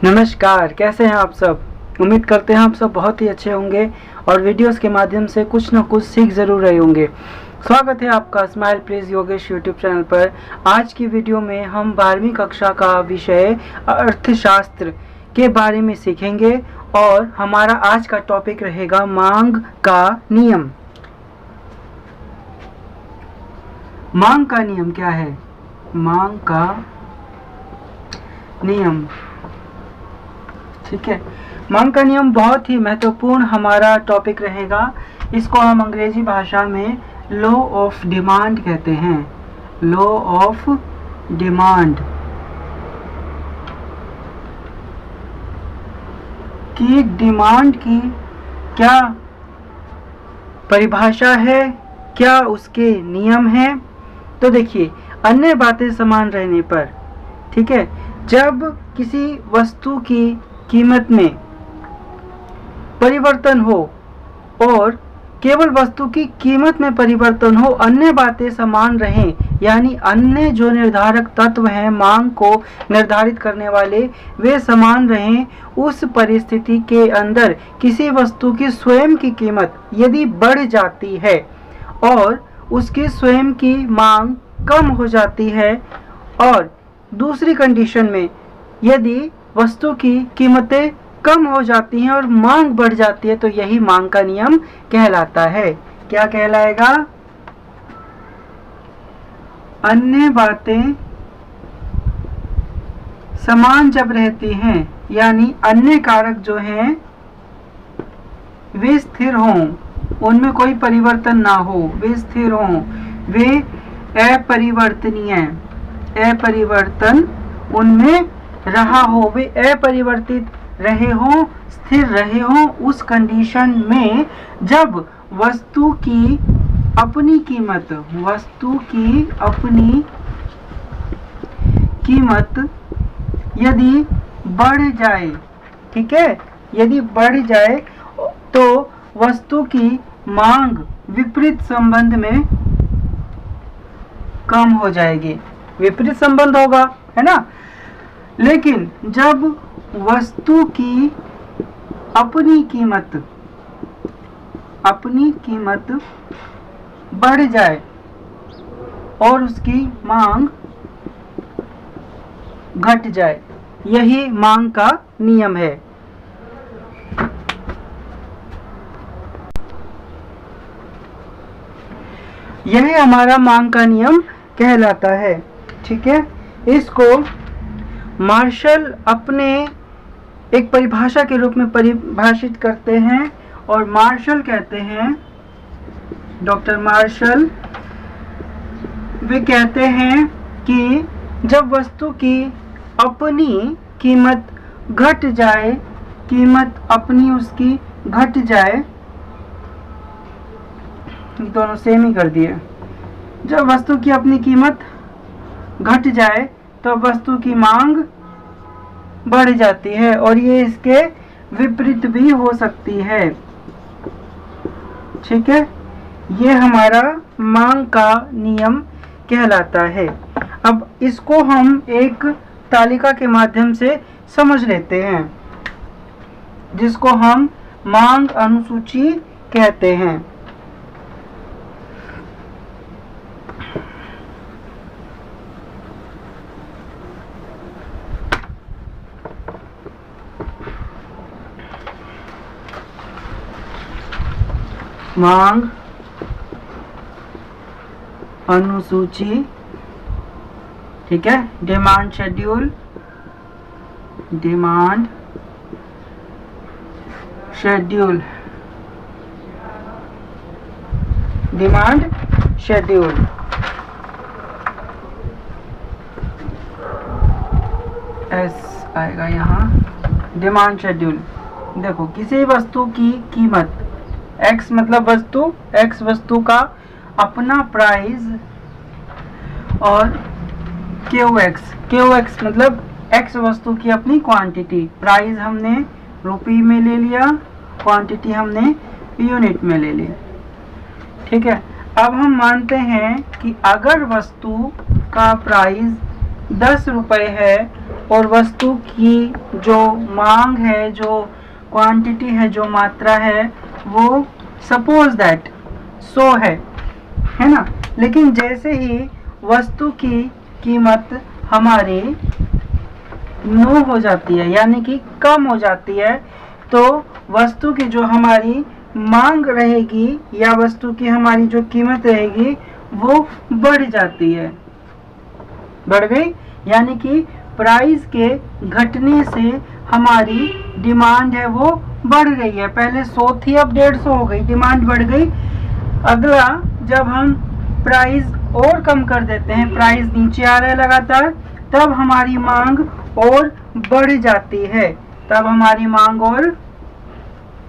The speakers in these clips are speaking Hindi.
नमस्कार, कैसे हैं आप सब। उम्मीद करते हैं आप सब बहुत ही अच्छे होंगे और वीडियोस के माध्यम से कुछ न कुछ सीख ज़रूर रहे होंगे। स्वागत है आपका smile please Yogesh YouTube channel पर। आज की वीडियो में हम 12वीं कक्षा का विषय अर्थशास्त्र के बारे में सीखेंगे और हमारा आज का टॉपिक रहेगा मांग का नियम। मांग का नियम क्या है? मांग का नियम, ठीक है। मांग का नियम बहुत ही महत्वपूर्ण हमारा टॉपिक रहेगा। इसको हम अंग्रेजी भाषा में लॉ ऑफ डिमांड कहते हैं। लॉ ऑफ डिमांड की डिमांड की क्या परिभाषा है, क्या उसके नियम हैं। तो देखिए, अन्य बातें समान रहने पर, ठीक है, जब किसी वस्तु की कीमत में परिवर्तन हो और केवल वस्तु की कीमत में परिवर्तन हो, अन्य बातें समान रहें, यानी अन्य जो निर्धारक तत्व हैं मांग को निर्धारित करने वाले, वे समान रहें, उस परिस्थिति के अंदर किसी वस्तु की स्वयं की कीमत यदि बढ़ जाती है और उसकी स्वयं की मांग कम हो जाती है, और दूसरी कंडीशन में यदि वस्तु की कीमतें कम हो जाती हैं और मांग बढ़ जाती है, तो यही मांग का नियम कहलाता है। क्या कहलाएगा? अन्य बातें समान जब रहती हैं, यानी अन्य कारक जो हैं वे स्थिर हों, उनमें कोई परिवर्तन ना हो, वे स्थिर हों, वे अपरिवर्तनीय, अपरिवर्तन उनमें रहा हो, वे अपरिवर्तित रहे हों, स्थिर रहे हों, उस कंडीशन में जब वस्तु की अपनी कीमत, वस्तु की अपनी कीमत यदि बढ़ जाए, ठीक है, यदि बढ़ जाए तो वस्तु की मांग विपरीत संबंध में कम हो जाएगी। विपरीत संबंध होगा, है ना। लेकिन जब वस्तु की अपनी कीमत बढ़ जाए और उसकी मांग घट जाए, यही मांग का नियम है। यही हमारा मांग का नियम कहलाता है, ठीक है। इसको मार्शल अपने एक परिभाषा के रूप में परिभाषित करते हैं और मार्शल कहते हैं, डॉक्टर मार्शल, वे कहते हैं कि जब वस्तु की अपनी कीमत घट जाए, कीमत अपनी उसकी घट जाए, दोनों सेम ही कर दिए, जब वस्तु की अपनी कीमत घट जाए तो वस्तु की मांग बढ़ जाती है, और ये इसके विपरीत भी हो सकती है, ठीक है। ये हमारा मांग का नियम कहलाता है। अब इसको हम एक तालिका के माध्यम से समझ लेते हैं, जिसको हम मांग अनुसूची कहते हैं। मांग अनुसूची, ठीक है। Demand schedule, demand schedule, demand schedule, S आएगा यहाँ। डिमांड शेड्यूल, देखो, किसी वस्तु की कीमत x मतलब वस्तु, x वस्तु का अपना प्राइस, और QX मतलब x वस्तु की अपनी क्वांटिटी। प्राइस हमने रुपये में ले लिया, क्वांटिटी हमने यूनिट में ले ली, ठीक है। अब हम मानते हैं कि अगर वस्तु का प्राइस 10 रुपये है और वस्तु की जो मांग है, जो क्वांटिटी है, जो मात्रा है, वो सपोज दैट 100 है ना। लेकिन जैसे ही वस्तु की कीमत हमारी 9 हो जाती है, यानी कि कम हो जाती है, तो वस्तु की जो हमारी मांग रहेगी या वस्तु की हमारी जो कीमत रहेगी वो बढ़ जाती है, बढ़ गई। यानी कि प्राइस के घटने से हमारी डिमांड है वो बढ़ रही है। पहले 100 थी, अब 150 हो गई, डिमांड बढ़ गई। अगला, जब हम प्राइस और कम कर देते हैं, प्राइस नीचे आ रहा है लगातार, तब हमारी मांग और बढ़ जाती है, तब हमारी मांग और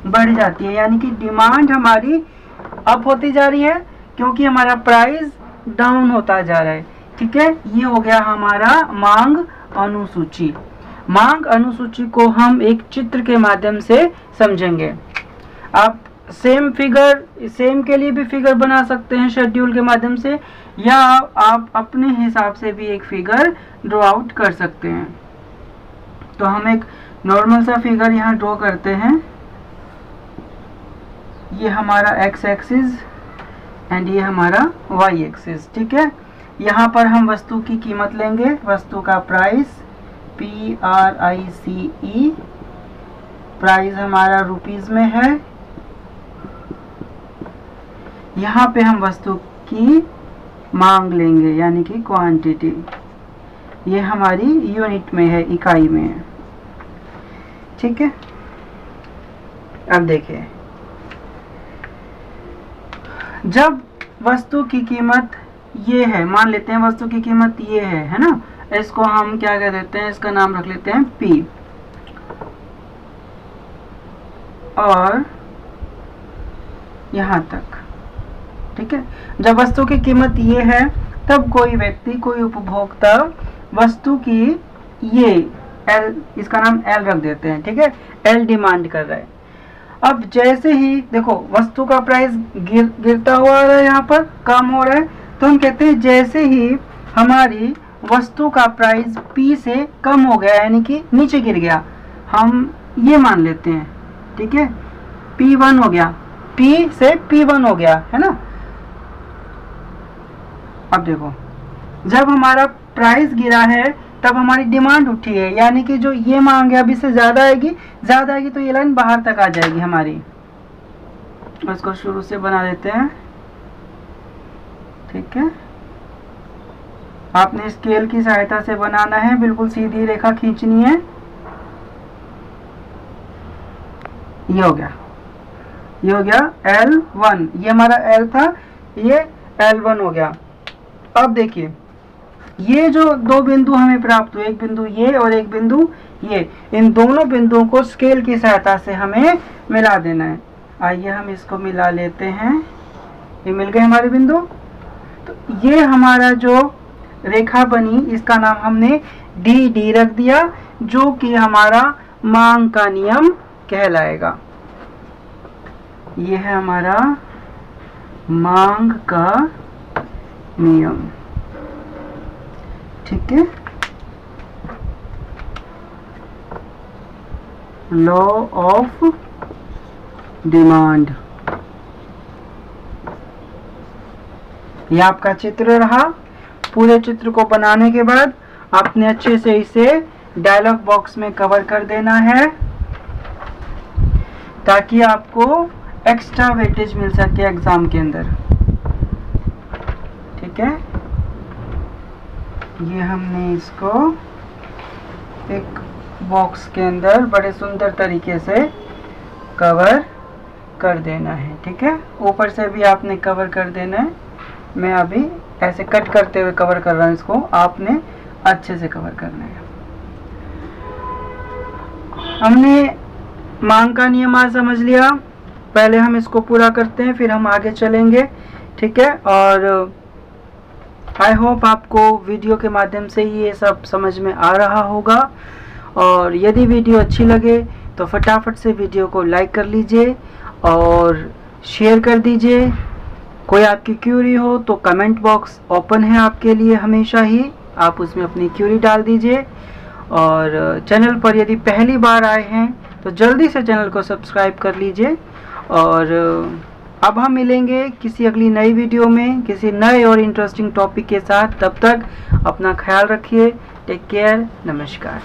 बढ़ जाती है। यानी कि डिमांड हमारी अप होती जा रही है क्योंकि हमारा प्राइस डाउन होता जा रहा है। ठीक है, ये हो गया हमारा मांग अनुसूची। मांग अनुसूची को हम एक चित्र के माध्यम से समझेंगे। आप सेम के लिए भी फिगर बना सकते हैं शेड्यूल के माध्यम से, या आप अपने हिसाब से भी एक फिगर ड्रॉ आउट कर सकते हैं। तो हम एक नॉर्मल सा फिगर यहाँ ड्रॉ करते हैं। ये हमारा x एक्सिस एंड ये हमारा y एक्सिस। ठीक है, यहाँ पर हम वस्तु की कीमत लेंगे, वस्तु का प्राइस PRICE, प्राइस हमारा रुपीस में है। यहाँ पे हम वस्तु की मांग लेंगे यानी कि क्वांटिटी, ये हमारी यूनिट में है, इकाई में है। ठीक है, अब देखिए, जब वस्तु की कीमत ये है, मान लेते हैं वस्तु की कीमत ये है ना, इसको हम क्या कह देते हैं, इसका नाम रख लेते हैं P। और यहाँ तक, ठीक है, जब वस्तु की कीमत ये है, तब कोई व्यक्ति, कोई उपभोक्ता वस्तु की ये L, इसका नाम L रख देते हैं। ठीक है, L डिमांड कर रहा है। अब जैसे ही देखो वस्तु का प्राइस गिरता हुआ आ रहा है, यहाँ पर कम हो रहा है, तो हम कहते हैं जैसे ही हमारी वस्तु का प्राइस P से कम हो गया, यानी कि नीचे गिर गया, हम ये मान लेते हैं। ठीक है, P1 हो गया, P से P1 हो गया, है ना। अब देखो, जब हमारा प्राइस गिरा है तब हमारी डिमांड उठी है, यानी कि जो ये मांग है अब इससे ज़्यादा आएगी, तो ये लाइन बाहर तक आ जाएगी हमारी। इसको शुरू से बना देते हैं। ठीक है, आपने स्केल की सहायता से बनाना है, बिल्कुल सीधी रेखा खींचनी है। ये हो गया L1, ये हमारा L था, ये L1 हो गया। अब देखिए, ये जो दो बिंदु हमें प्राप्त हुए, एक बिंदु ये और एक बिंदु ये, इन दोनों बिंदुओं को स्केल की सहायता से हमें मिला देना है। आइए हम इसको मिला लेते हैं, ये मिल गए हमारे बिंदु। तो ये हमारा जो रेखा बनी, इसका नाम हमने डी रख दिया, जो कि हमारा मांग का नियम कहलाएगा। ये है हमारा मांग का नियम। ठीक है, लॉ ऑफ डिमांड। ये आपका चित्र रहा। पूरे चित्र को बनाने के बाद आपने अच्छे से इसे डायलॉग बॉक्स में कवर कर देना है, ताकि आपको एक्स्ट्रा वेटेज मिल सके एग्जाम के अंदर। ठीक है, ये हमने इसको एक बॉक्स के अंदर बड़े सुंदर तरीके से कवर कर देना है। ठीक है, ऊपर से भी आपने कवर कर देना है। मैं अभी ऐसे कट करते हुए कवर कर रहा हूँ, इसको आपने अच्छे से कवर करना है। हमने मांग का नियम आज समझ लिया। पहले हम इसको पूरा करते हैं, फिर हम आगे चलेंगे। ठीक है, और आई होप आपको वीडियो के माध्यम से ये सब समझ में आ रहा होगा। और यदि वीडियो अच्छी लगे तो फटाफट से वीडियो को लाइक कर लीजिए और शेयर कर दीजिए। कोई आपकी क्यूरी हो तो कमेंट बॉक्स ओपन है आपके लिए हमेशा ही, आप उसमें अपनी क्यूरी डाल दीजिए। और चैनल पर यदि पहली बार आए हैं तो जल्दी से चैनल को सब्सक्राइब कर लीजिए। और अब हम मिलेंगे किसी अगली नई वीडियो में किसी नए और इंटरेस्टिंग टॉपिक के साथ। तब तक अपना ख्याल रखिए। Take care. नमस्कार।